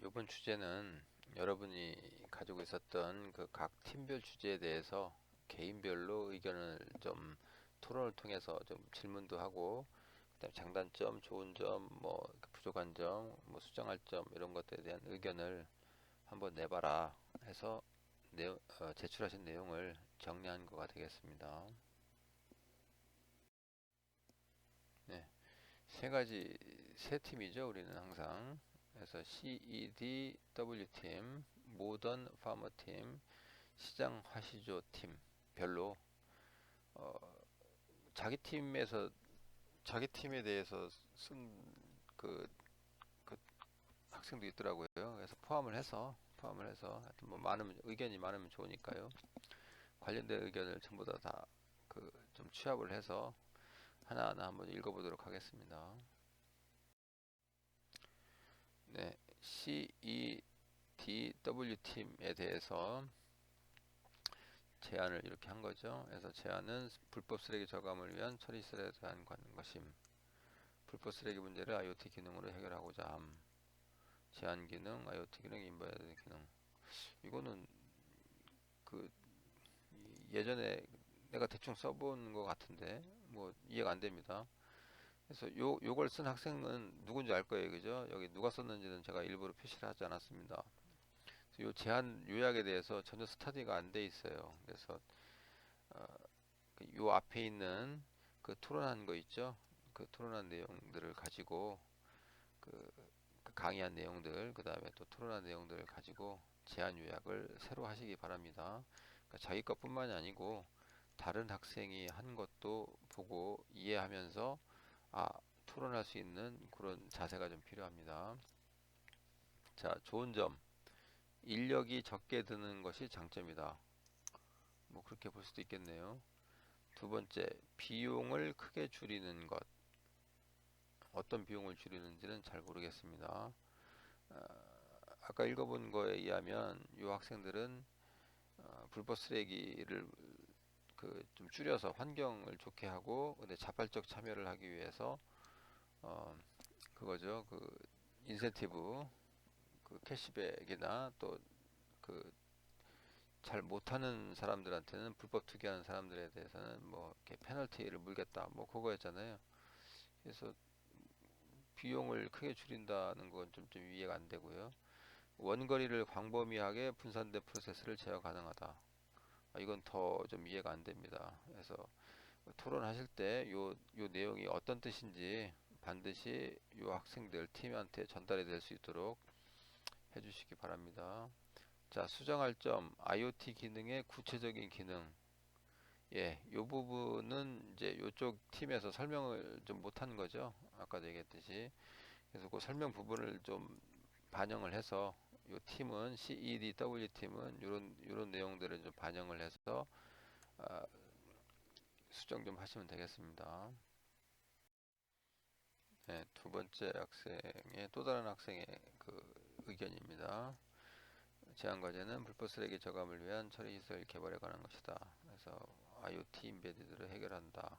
이번 주제는 여러분이 가지고 있었던 그 각 팀별 주제에 대해서 개인별로 의견을 좀 토론을 통해서 좀 질문도 하고, 그다음에 장단점, 좋은 점, 뭐 부족한 점, 뭐 수정할 점 이런 것들에 대한 의견을 한번 내봐라 해서 제출하신 내용을 정리한 거가 되겠습니다. 네, 세 팀이죠. 우리는 항상. 그래서 CEDW 팀, 모던 파머 팀, 시장 화시조 팀 별로 어, 자기 팀에서 자기 팀에 대해서 쓴 그, 그 학생도 있더라고요. 그래서 포함을 해서 하여튼 뭐 많으면 의견이 많으면 좋으니까요. 관련된 의견을 전부 다 그 좀 취합을 해서 하나하나 한번 읽어보도록 하겠습니다. 네, CEDW 팀에 대해서 제안을 이렇게 한 거죠. 그래서 제안은 불법 쓰레기 저감을 위한 처리 시설에 대한 것임. 불법 쓰레기 문제를 IoT 기능으로 해결하고자 함. 제한 기능, IoT 기능, 인버드 기능. 이거는 그 예전에 내가 대충 써본 것 같은데 뭐 이해가 안 됩니다. 그래서 요걸 쓴 학생은 누군지 알 거예요, 그죠? 여기 누가 썼는지는 제가 일부러 표시를 하지 않았습니다. 요 제한 요약에 대해서 전혀 스터디가 안 돼 있어요. 그래서 어, 요 앞에 있는 그 토론한 거 있죠? 그 토론한 내용들을 가지고 그, 그 강의한 내용들, 그 다음에 또 토론한 내용들을 가지고 제안 요약을 새로 하시기 바랍니다. 그러니까 자기 것뿐만이 아니고 다른 학생이 한 것도 보고 이해하면서 토론할 수 있는 그런 자세가 좀 필요합니다. 자, 좋은 점. 인력이 적게 드는 것이 장점이다. 뭐 그렇게 볼 수도 있겠네요. 두 번째, 비용을 크게 줄이는 것. 어떤 비용을 줄이는지는 잘 모르겠습니다. 아, 아까 읽어본 거에 의하면 이 학생들은 불법 쓰레기를 그 좀 줄여서 환경을 좋게 하고, 근데 자발적 참여를 하기 위해서 어, 그거죠. 그 인센티브, 그 캐시백이나 또 그 잘 못하는 사람들한테는 불법 투기하는 사람들에 대해서는 뭐 이렇게 페널티를 물겠다. 뭐 그거였잖아요. 그래서 비용을 크게 줄인다는 건 좀 이해가 안 되고요. 원거리를 광범위하게 분산된 프로세스를 제어 가능하다. 이건 더 좀 이해가 안 됩니다. 그래서 토론하실 때 요 내용이 어떤 뜻인지 반드시 요 학생들 팀한테 전달이 될 수 있도록 해주시기 바랍니다. 자, 수정할 점, IoT 기능의 구체적인 기능. 예, 요 부분은 이제 요쪽 팀에서 설명을 좀 못한 거죠. 아까도 얘기했듯이. 그래서 그 설명 부분을 좀 반영을 해서 요 팀은 CEDW 팀은 요런 내용들을 좀 반영을 해서 아, 수정 좀 하시면 되겠습니다. 네, 두 번째 학생의 또 다른 학생의 그 의견입니다. 제한 과제는 불법 쓰레기 저감을 위한 처리 시설 개발에 관한 것이다. 그래서 IoT 인베디드를 해결한다.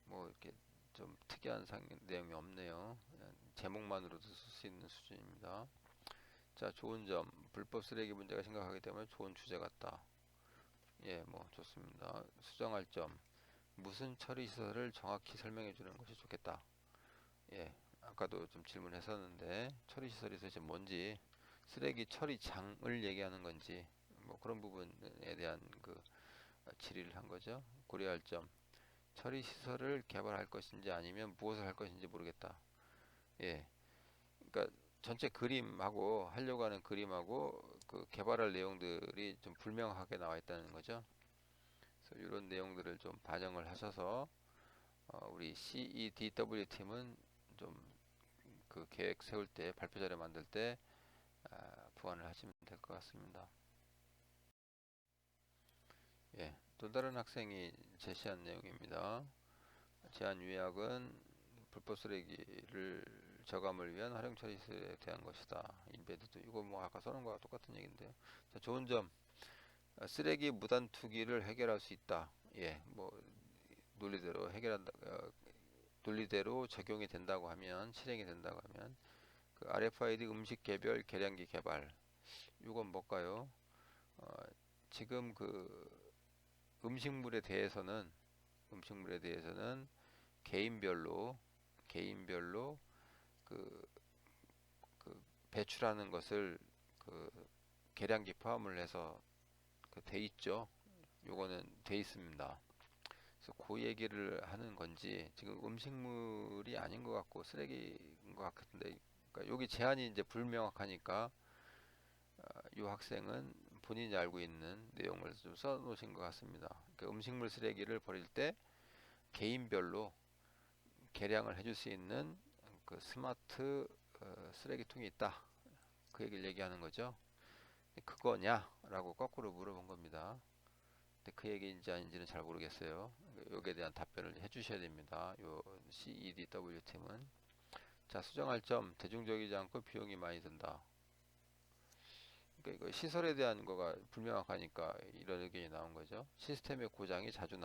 뭐 이렇게 좀 특이한 내용이 없네요. 제목만으로도 쓸 수 있는 수준입니다. 자, 좋은 점. 불법 쓰레기 문제가 심각하기 때문에 좋은 주제 같다. 예, 뭐 좋습니다. 수정할 점. 무슨 처리 시설을 정확히 설명해 주는 것이 좋겠다. 예, 아까도 좀 질문했었는데 처리 시설이 도대체 뭔지, 쓰레기 처리장을 얘기하는 건지 뭐 그런 부분에 대한 그 질의를 한 거죠. 고려할 점. 처리 시설을 개발할 것인지 아니면 무엇을 할 것인지 모르겠다. 예, 그러니까 전체 그림하고 하려고 하는 그림하고 그 개발할 내용들이 좀 불명하게 나와 있다는 거죠. 그래서 이런 내용들을 좀 반영을 하셔서 우리 CEDW 팀은 좀 그 계획 세울 때 발표 자료 만들 때 보완을 하시면 될 것 같습니다. 예, 또 다른 학생이 제시한 내용입니다. 제안 요약은 불법 쓰레기를 저감을 위한 활용 처리에 대한 것이다. 인베드도 이거 뭐 아까 써놓은 거와 똑같은 얘기인데요. 자, 좋은 점. 쓰레기 무단 투기를 해결할 수 있다. 예, 뭐 논리대로 해결한다. 논리대로 적용이 된다고 하면 실행이 된다고 하면 그 RFID 음식 개별 계량기 개발. 이건 뭘까요? 어, 지금 그 음식물에 대해서는 개인별로 개인별로 그, 그 배출하는 것을 그 계량기 포함을 해서 그 돼 있죠. 요거는 돼 있습니다. 그래서 그 얘기를 하는 건지 지금 음식물이 아닌 것 같고 쓰레기인 것 같은데, 그러니까 여기 제한이 이제 불명확하니까 이 학생은 본인이 알고 있는 내용을 좀 써놓으신 것 같습니다. 그러니까 음식물 쓰레기를 버릴 때 개인별로 계량을 해줄 수 있는 그 스마트 쓰레기통이 있다. 그 얘기를 얘기하는 거죠. 그거냐라고 거꾸로 물어본 겁니다. 근데 그 얘기인지 아닌지는 잘 모르겠어요. 여기에 대한 답변을 해주셔야 됩니다. 요 CEDW 팀은. 자, 수정할 점, 대중적이지 않고 비용이 많이 든다. 그러니까 이거 시설에 대한 거가 불명확하니까 이런 의견이 나온 거죠. 시스템의 고장이 자주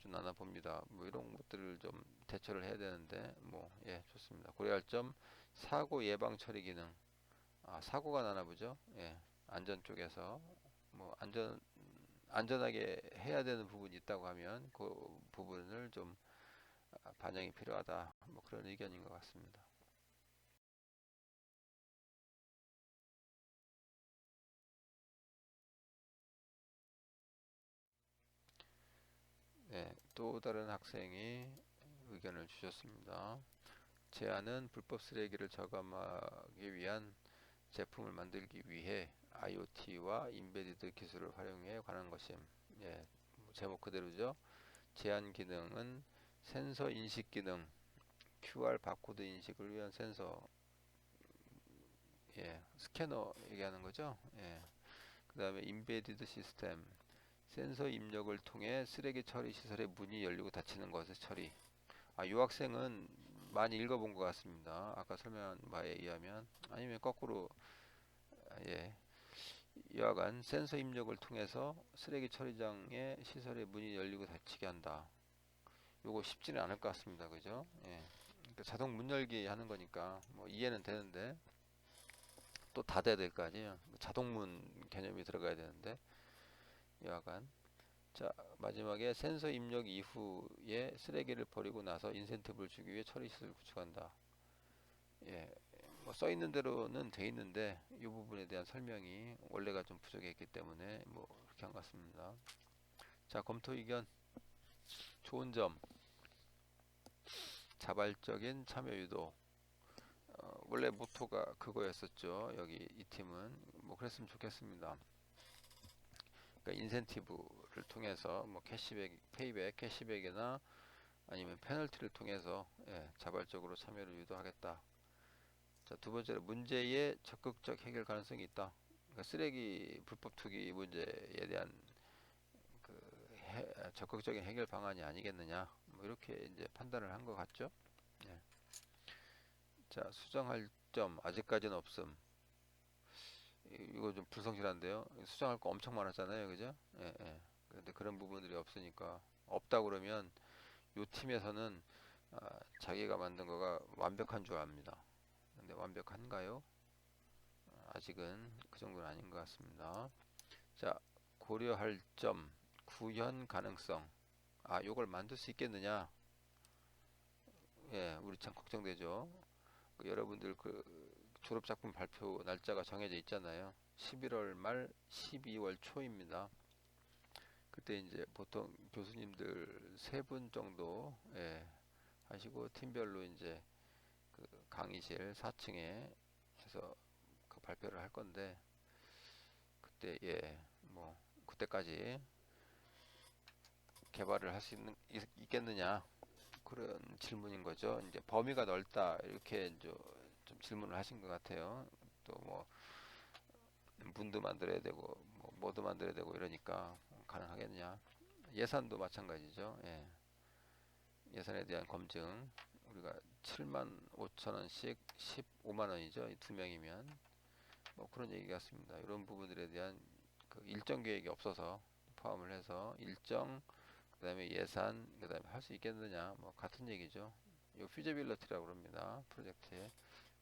나나 봅니다. 뭐 이런 것들을 좀 대처를 해야 되는데, 뭐, 예, 좋습니다. 고려할 점, 사고 예방 처리 기능. 아, 사고가 나나 보죠. 예, 안전 쪽에서 뭐 안전하게 해야 되는 부분이 있다고 하면 그 부분을 좀 반영이 필요하다. 뭐 그런 의견인 것 같습니다. 네, 또 다른 학생이 의견을 주셨습니다. 제안은 불법 쓰레기를 저감하기 위한 제품을 만들기 위해 IoT와 인베디드 기술을 활용해 관한 것임. 예, 뭐 제목 그대로죠. 제안 기능은 센서 인식 기능, QR 바코드 인식을 위한 센서, 예, 스캐너 얘기하는 거죠. 예. 그 다음에 인베디드 시스템, 센서 입력을 통해 쓰레기 처리 시설의 문이 열리고 닫히는 것의 처리. 아, 이 학생은 많이 읽어본 것 같습니다. 아까 설명한 바에 의하면. 아니면 거꾸로, 예, 여하간 센서 입력을 통해서 쓰레기 처리장의 시설의 문이 열리고 닫히게 한다. 요거 쉽지는 않을 것 같습니다. 그죠? 예. 그러니까 자동 문 열기 하는 거니까 뭐 이해는 되는데 또 닫아야 될 거 아니에요. 자동문 개념이 들어가야 되는데 여하간. 자, 마지막에 센서 입력 이후에 쓰레기를 버리고 나서 인센티브를 주기 위해 처리 시설을 구축한다. 예, 뭐 써 있는 대로는 돼 있는데 이 부분에 대한 설명이 원래가 좀 부족했기 때문에 뭐 그렇게 한 것 같습니다. 자, 검토 의견. 좋은 점, 자발적인 참여 유도. 원래 모토가 그거였었죠. 여기 이 팀은 뭐 그랬으면 좋겠습니다. 그러니까 인센티브를 통해서 뭐 캐시백, 페이백, 캐시백이나 아니면 페널티를 통해서, 예, 자발적으로 참여를 유도하겠다. 자, 두 번째로 문제의 적극적 해결 가능성이 있다. 그러니까 쓰레기 불법 투기 문제에 대한 그 적극적인 해결 방안이 아니겠느냐. 뭐 이렇게 이제 판단을 한 것 같죠. 예. 자, 수정할 점 아직까지는 없음. 이거 좀 불성실한데요. 수정할 거 엄청 많았잖아요, 그죠? 예, 예. 근데 그런 부분들이 없으니까 없다 그러면 요 팀에서는 자기가 만든 거가 완벽한 줄 압니다. 근데 완벽한가요? 아직은 그 정도는 아닌 것 같습니다. 자, 고려할 점, 구현 가능성. 아, 요걸 만들 수 있겠느냐? 예, 우리 참 걱정되죠. 여러분들 그 졸업작품 발표 날짜가 정해져 있잖아요. 11월 말 12월 초입니다. 그때 이제 보통 교수님들 세 분 정도, 예, 하시고 팀별로 이제 그 강의실 4층에 해서 그 발표를 할 건데 그때, 예, 뭐 그때까지 개발을 할 수 있겠느냐 그런 질문인 거죠. 이제 범위가 넓다 이렇게 이제 좀 질문을 하신 것 같아요. 또 뭐 문도 만들어야 되고 뭐도 만들어야 되고 이러니까 가능하겠냐. 예산도 마찬가지죠. 예. 예산에 대한 검증 우리가 7만 5천 원씩 15만 원이죠. 두 명이면 뭐 그런 얘기 같습니다. 이런 부분들에 대한 그 일정 계획이 없어서 포함을 해서 일정 그다음에 예산 그다음에 할 수 있겠느냐 뭐 같은 얘기죠. 요 피지빌리티라고 합니다. 프로젝트에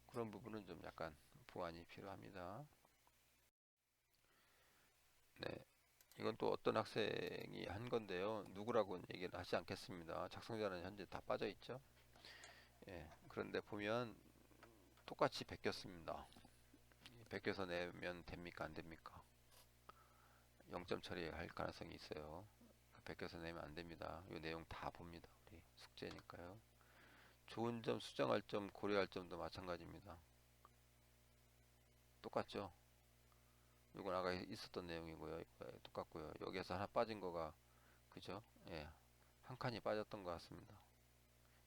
그런 부분은 좀 약간 보완이 필요합니다. 네, 이건 또 어떤 학생이 한 건데요. 누구라고는 얘기를 하지 않겠습니다. 작성자는 현재 다 빠져 있죠. 예, 그런데 보면 똑같이 베꼈습니다. 베껴서 내면 됩니까? 안 됩니까? 0점 처리할 가능성이 있어요. 베껴서 내면 안 됩니다. 이 내용 다 봅니다. 우리 숙제니까요. 좋은 점, 수정할 점, 고려할 점도 마찬가지입니다. 똑같죠? 이건 아까 있었던 내용이고요. 똑같고요. 여기에서 하나 빠진 거가 그죠? 예, 한 칸이 빠졌던 것 같습니다.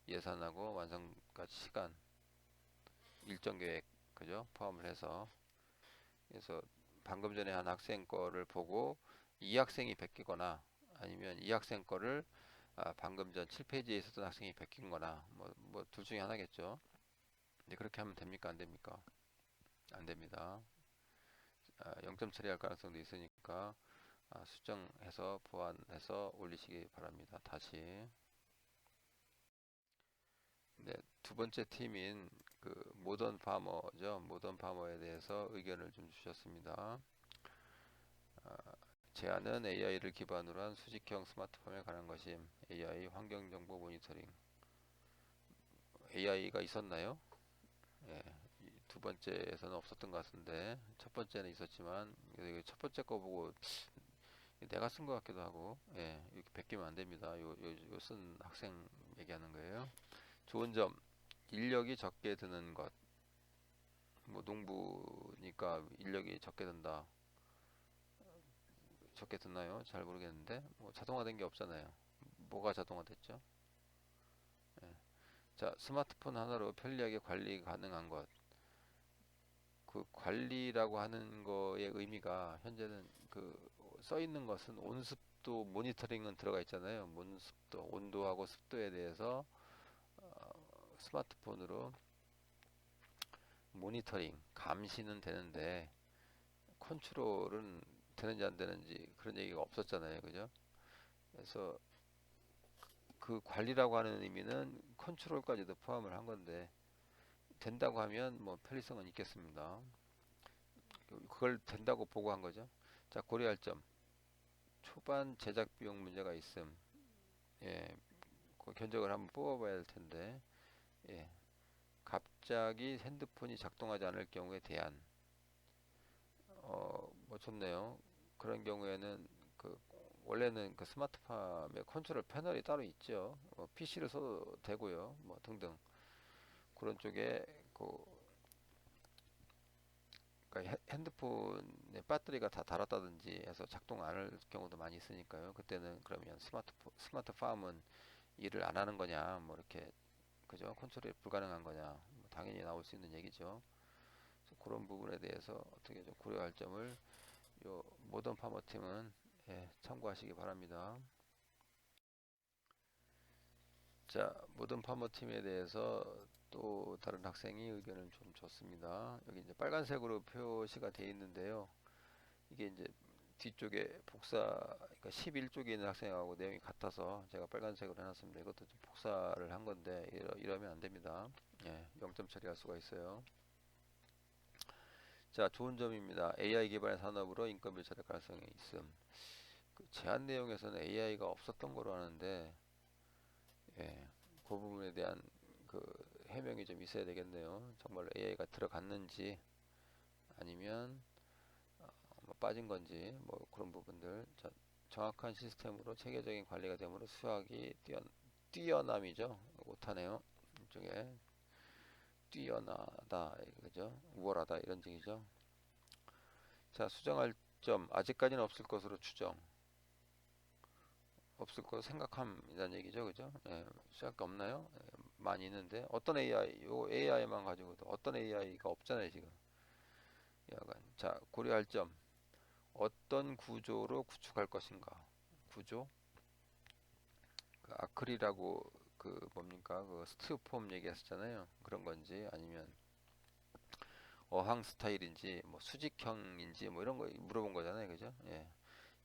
예산하고 완성까지 시간, 일정 계획, 그죠? 포함을 해서 그래서 방금 전에 한 학생 거를 보고 이 학생이 베끼거나 아니면 이 학생 거를 방금 전 7페이지에 있었던 학생이 베낀 거나 뭐 둘 중에 하나겠죠. 근데 그렇게 하면 됩니까? 안 됩니까? 안 됩니다. 0점 처리할 가능성도 있으니까 수정해서 보완해서 올리시기 바랍니다. 다시. 네, 두 번째 팀인 그 모던 파머죠. 모던 파머에 대해서 의견을 좀 주셨습니다. 제안은 AI를 기반으로 한 수직형 스마트폰에 관한 것임. AI 환경 정보 모니터링. AI가 있었나요? 예, 두 번째에서는 없었던 것 같은데 첫 번째는 있었지만 첫 번째 거 보고 내가 쓴 것 같기도 하고 이렇게 베끼면 안 됩니다. 요 쓴 학생 얘기하는 거예요. 좋은 점, 인력이 적게 드는 것. 뭐 농부니까 인력이 적게 든다. 적게 듣나요? 잘 모르겠는데 뭐 자동화된 게 없잖아요. 뭐가 자동화됐죠? 예. 자, 스마트폰 하나로 편리하게 관리 가능한 것. 그 관리라고 하는 거의 의미가 현재는 그 써 있는 것은 온습도 모니터링은 들어가 있잖아요. 온습도, 온도하고 습도에 대해서 스마트폰으로 모니터링, 감시는 되는데 컨트롤은 되는지 안 되는지 그런 얘기가 없었잖아요. 그죠? 그래서 그 관리라고 하는 의미는 컨트롤까지도 포함을 한 건데 된다고 하면 뭐 편리성은 있겠습니다. 그걸 된다고 보고한 거죠. 자, 고려할 점. 초반 제작 비용 문제가 있음. 예, 그 견적을 한번 뽑아봐야 할 텐데. 예, 갑자기 핸드폰이 작동하지 않을 경우에 대한 뭐 좋네요. 그런 경우에는 그 원래는 그 스마트팜에 컨트롤 패널이 따로 있죠. PC를 써도 되고요. 뭐 등등 그런 쪽에 그 그러니까 핸드폰의 배터리가 다 닳았다든지 해서 작동 안 할 경우도 많이 있으니까요. 그때는 그러면 스마트팜은 일을 안 하는 거냐, 뭐 이렇게 그죠? 컨트롤이 불가능한 거냐, 뭐 당연히 나올 수 있는 얘기죠. 그래서 그런 부분에 대해서 어떻게 좀 고려할 점을 요 모던 파머 팀은 참고하시기 바랍니다. 자, 모던 파머 팀에 대해서 또 다른 학생이 의견을 좀 줬습니다. 여기 이제 빨간색으로 표시가 되어 있는데요. 이게 이제 뒤쪽에 복사, 그러니까 11쪽에 있는 학생하고 내용이 같아서 제가 빨간색으로 해놨습니다. 이것도 좀 복사를 한 건데 이러면 안 됩니다. 0점 처리할 수가 있어요. 자, 좋은 점입니다. AI 기반의 산업으로 인건비 절약 가능성이 있음. 그 제안 내용에서는 AI가 없었던 거로 아는데, 그 부분에 대한 그 해명이 좀 있어야 되겠네요. 정말 AI가 들어갔는지 아니면 뭐 빠진 건지 뭐 그런 부분들. 자, 정확한 시스템으로 체계적인 관리가 되므로 수학이 뛰어남이죠. 못하네요. 이쪽에 뛰어나다, 그죠? 우월하다 이런 얘기죠. 자, 수정할 점 아직까지는 없을 것으로 추정. 없을 거 생각함이라는 얘기죠, 그죠? 수학이 없나요? 많이 있는데 어떤 AI, 요 AI만 가지고도 어떤 AI가 없잖아요 지금. 여하간 자, 고려할 점 어떤 구조로 구축할 것인가. 구조 그 아크릴하고 그 뭡니까 그 스티로폼 얘기했었잖아요. 그런 건지 아니면 어항 스타일인지 뭐 수직형인지 뭐 이런 거 물어본 거잖아요, 그죠?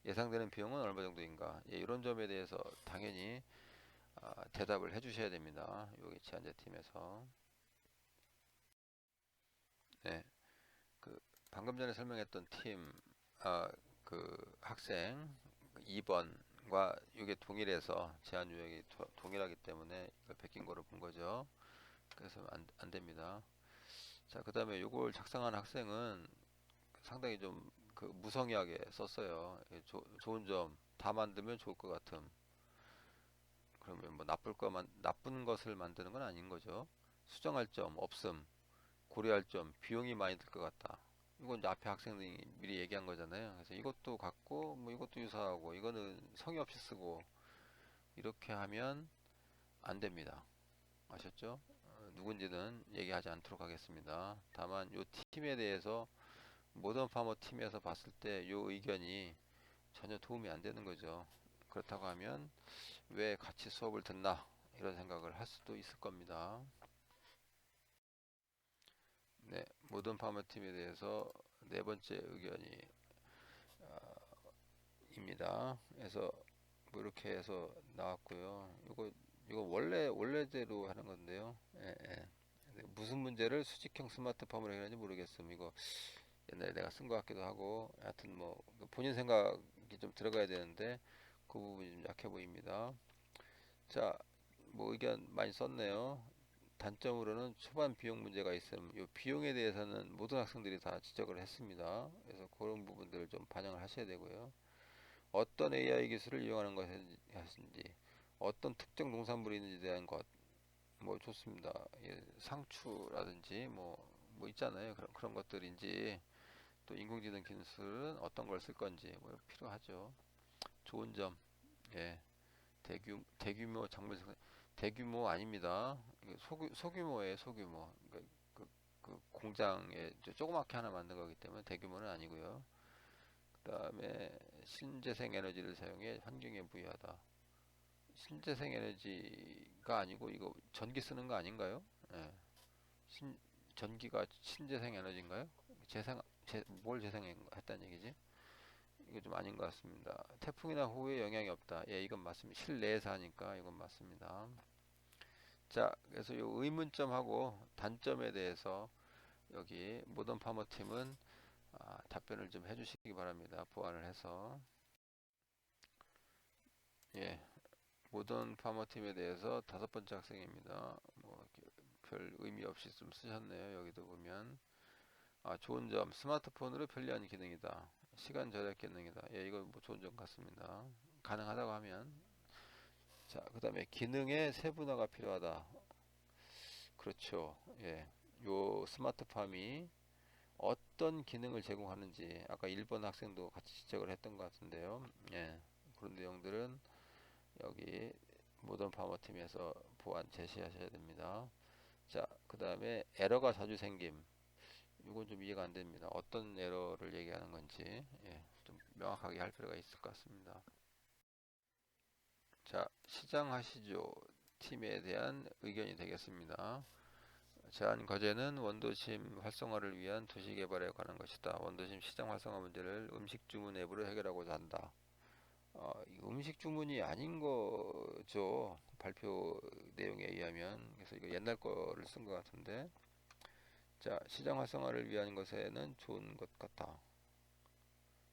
예상되는 비용은 얼마 정도인가? 이런 점에 대해서 당연히 대답을 해주셔야 됩니다. 여기 제안자 팀에서. 네, 그 방금 전에 설명했던 팀, 그 학생 2번과 이게 동일해서 제한 유형이 동일하기 때문에 이걸 베낀 거로 본 거죠. 그래서 안 됩니다. 자, 그 다음에 이걸 작성한 학생은 상당히 좀 그 무성의하게 썼어요. 좋은 점 다 만들면 좋을 것 같음. 그러면 뭐 나쁜 것을 만드는 건 아닌 거죠. 수정할 점 없음, 고려할 점 비용이 많이 들 것 같다. 이건 이제 앞에 학생들이 미리 얘기한 거잖아요. 그래서 이것도 같고 뭐 이것도 유사하고 이거는 성의 없이 쓰고 이렇게 하면 안 됩니다. 아셨죠? 누군지는 얘기하지 않도록 하겠습니다. 다만 이 팀에 대해서 모던 파머 팀에서 봤을 때 이 의견이 전혀 도움이 안 되는 거죠. 그렇다고 하면 왜 같이 수업을 듣나 이런 생각을 할 수도 있을 겁니다. 네, 모던 파머 팀에 대해서 네 번째 의견이 입니다. 그래서 뭐 이렇게 해서 나왔고요. 이거 원래대로 하는 건데요. 예, 예. 네, 무슨 문제를 수직형 스마트팜으로 해결하는지 모르겠음. 이거 옛날에 내가 쓴 것 같기도 하고, 하여튼 뭐 본인 생각이 좀 들어가야 되는데 그 부분이 좀 약해 보입니다. 자, 뭐 의견 많이 썼네요. 단점으로는 초반 비용 문제가 있음. 이 비용에 대해서는 모든 학생들이 다 지적을 했습니다. 그래서 그런 부분들을 좀 반영을 하셔야 되고요. 어떤 AI 기술을 이용하는 것인지, 어떤 특정 농산물이 있는지에 대한 것, 뭐 좋습니다. 예, 상추라든지 뭐 있잖아요. 그런 것들인지, 또 인공지능 기술은 어떤 걸 쓸 건지, 뭐 필요하죠. 좋은 점, 예, 대규모 작물 생산, 대규모 아닙니다. 이게 소규모예요, 소규모. 그 공장에 조그맣게 하나 만든 거기 때문에 대규모는 아니고요. 그다음에 신재생 에너지를 사용해 환경에 부유하다. 신재생 에너지가 아니고 이거 전기 쓰는 거 아닌가요? 예. 신 전기가 신재생 에너지인가요? 뭘 재생했다는 얘기지? 이거 좀 아닌 것 같습니다. 태풍이나 호우에 영향이 없다. 예, 이건 맞습니다. 실내에서 하니까 이건 맞습니다. 자, 그래서 이 의문점하고 단점에 대해서 여기 모던 파머 팀은 답변을 좀 해주시기 바랍니다. 보완을 해서. 예, 모던 파머 팀에 대해서 다섯 번째 학생입니다. 뭐 별 의미 없이 좀 쓰셨네요. 여기도 보면 좋은 점 스마트폰으로 편리한 기능이다. 시간 절약 기능이다. 예, 이거 뭐 좋은 점 같습니다. 가능하다고 하면 자, 그다음에 기능의 세분화가 필요하다. 그렇죠. 예, 요 스마트팜이 어떤 기능을 제공하는지 아까 1번 학생도 같이 지적을 했던 것 같은데요. 예, 그런 내용들은 여기 모던 파머 팀에서 보완 제시하셔야 됩니다. 자, 그 다음에 에러가 자주 생김. 이건 좀 이해가 안 됩니다. 어떤 에러를 얘기하는 건지 예, 좀 명확하게 할 필요가 있을 것 같습니다. 자, 시장하시죠. 팀에 대한 의견이 되겠습니다. 제안 과제는 원도심 활성화를 위한 도시 개발에 관한 것이다. 원도심 시장 활성화 문제를 음식 주문 앱으로 해결하고자 한다. 이 음식 주문이 아닌 거죠. 발표 내용에 의하면. 그래서 이거 옛날 거를 쓴 것 같은데. 자, 시장 활성화를 위한 것에는 좋은 것 같다.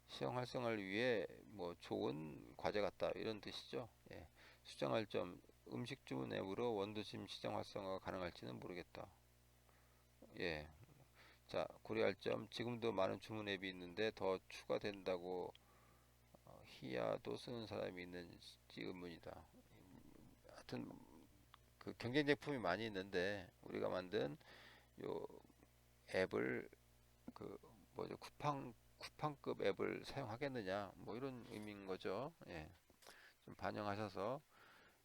시장 활성화를 위해 뭐 좋은 과제 같다. 이런 뜻이죠. 예. 수정할 점, 음식 주문 앱으로 원도심 시장 활성화가 가능할지는 모르겠다. 예. 자, 고려할 점, 지금도 많은 주문 앱이 있는데 더 추가된다고 희야도 쓰는 사람이 있는지 의문이다. 하여튼 그 경쟁 제품이 많이 있는데 우리가 만든 요 앱을 그 뭐죠 쿠팡급 앱을 사용하겠느냐 뭐 이런 의미인 거죠. 예, 좀 반영하셔서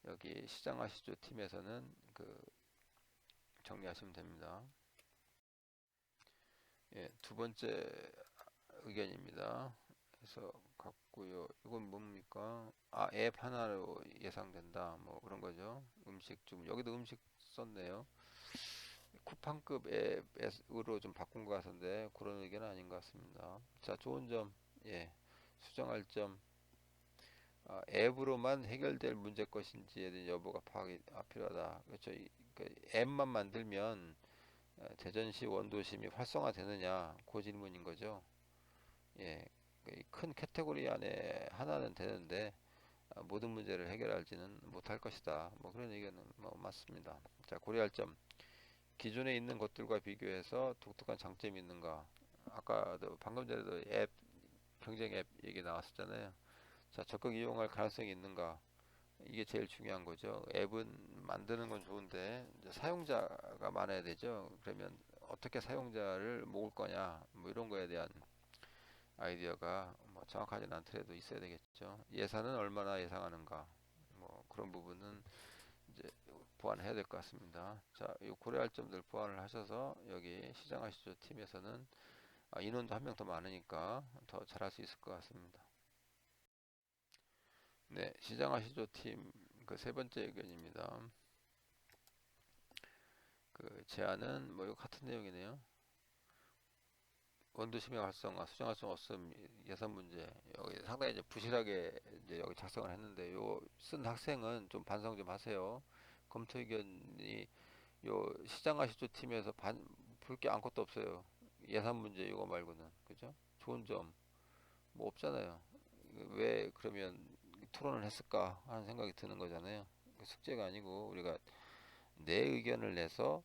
여기 시장하시죠 팀에서는 그 정리하시면 됩니다. 예, 두 번째 의견입니다. 그래서 같고요. 이건 뭡니까? 앱 하나로 예상된다. 뭐 그런 거죠. 음식 좀 여기도 음식 썼네요. 쿠팡급 앱으로 좀 바꾼 것 같은데 그런 의견은 아닌 것 같습니다. 자, 좋은 점, 예, 수정할 점, 앱으로만 해결될 문제 것인지에 대한 여부가 파악이 필요하다. 그렇죠. 그 앱만 만들면 대전시 원도심이 활성화되느냐 그 질문인 거죠. 예, 그큰 카테고리 안에 하나는 되는데 모든 문제를 해결하지는 못할 것이다. 뭐 그런 의견은 뭐 맞습니다. 자, 고려할 점. 기존에 있는 것들과 비교해서 독특한 장점이 있는가? 아까도 방금 전에도 앱 경쟁 앱 얘기 나왔었잖아요. 자, 적극 이용할 가능성이 있는가? 이게 제일 중요한 거죠. 앱은 만드는 건 좋은데 이제 사용자가 많아야 되죠. 그러면 어떻게 사용자를 모을 거냐? 뭐 이런 거에 대한 아이디어가 뭐 정확하진 않더라도 있어야 되겠죠. 예산은 얼마나 예상하는가? 뭐 그런 부분은 이제 보완해야 될 것 같습니다. 자, 이 고려할 점들 보완을 하셔서 여기 시장하시죠 팀에서는 인원도 한 명 더 많으니까 더 잘할 수 있을 것 같습니다. 네, 시장하시죠 팀 그 세 번째 의견입니다. 그 제안은 뭐 이거 같은 내용이네요. 원도심의 활성화, 수정 활성 없음, 예산 문제. 여기 상당히 이제 부실하게 이제 여기 작성을 했는데 요 쓴 학생은 좀 반성 좀 하세요. 검토 의견이 요 시장하시죠 팀에서 볼 게 아무것도 없어요. 예산 문제 이거 말고는 그죠? 좋은 점 뭐 없잖아요. 왜 그러면 토론을 했을까 하는 생각이 드는 거잖아요. 숙제가 아니고 우리가 내 의견을 내서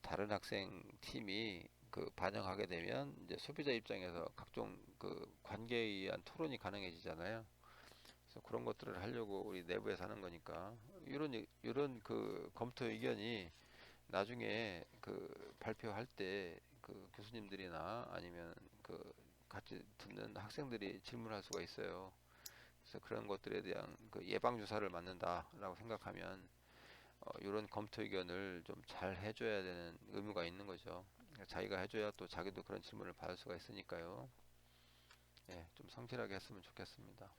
다른 학생 팀이 그 반영하게 되면 이제 소비자 입장에서 각종 그 관계에 의한 토론이 가능해지잖아요. 그래서 그런 것들을 하려고 우리 내부에서 하는 거니까 이런 그 검토 의견이 나중에 그 발표할 때 그 교수님들이나 아니면 그 같이 듣는 학생들이 질문할 수가 있어요. 그래서 그런 것들에 대한 그 예방 주사를 맞는다라고 생각하면 이런 검토 의견을 좀 잘 해줘야 되는 의무가 있는 거죠. 그러니까 자기가 해줘야 또 자기도 그런 질문을 받을 수가 있으니까요. 예, 좀 성실하게 했으면 좋겠습니다.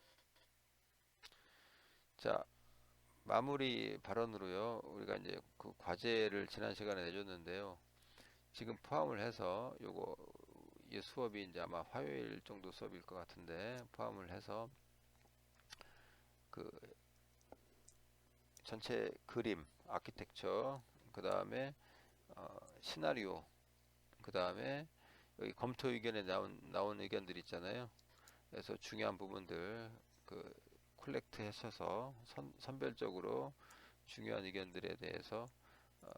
자, 마무리 발언으로요. 우리가 이제 그 과제를 지난 시간에 내줬는데요. 지금 포함을 해서 요거 이 수업이 이제 아마 화요일 정도 수업일 것 같은데 포함을 해서 그 전체 그림, 아키텍처, 그 다음에 시나리오, 그 다음에 여기 검토 의견에 나온 의견들 있잖아요. 그래서 중요한 부분들 그 콜렉트 하셔서 선별적으로 중요한 의견들에 대해서 어,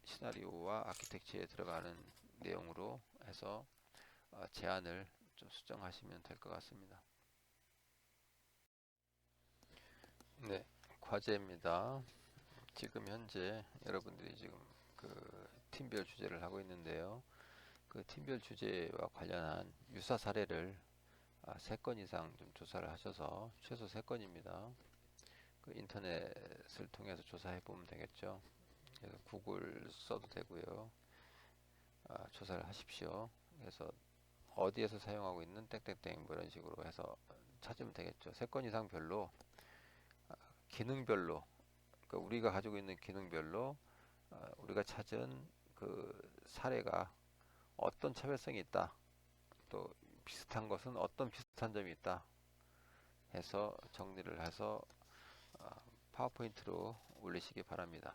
시나리오와 아키텍처에 들어가는 내용으로 해서 제안을 좀 수정하시면 될 것 같습니다. 네, 과제입니다. 지금 현재 여러분들이 지금 그 팀별 주제를 하고 있는데요. 그 팀별 주제와 관련한 유사 사례를 3건 이상 좀 조사를 하셔서 최소 3건입니다. 그 인터넷을 통해서 조사해 보면 되겠죠. 그래서 구글 써도 되고요. 조사를 하십시오. 그래서 어디에서 사용하고 있는 땡땡땡 뭐 이런 식으로 해서 찾으면 되겠죠. 3건 이상 별로 기능별로 그러니까 우리가 가지고 있는 기능별로 우리가 찾은 그 사례가 어떤 차별성이 있다. 또 비슷한 것은 어떤 비슷한 점이 있다. 해서 정리를 해서 파워포인트로 올리시기 바랍니다.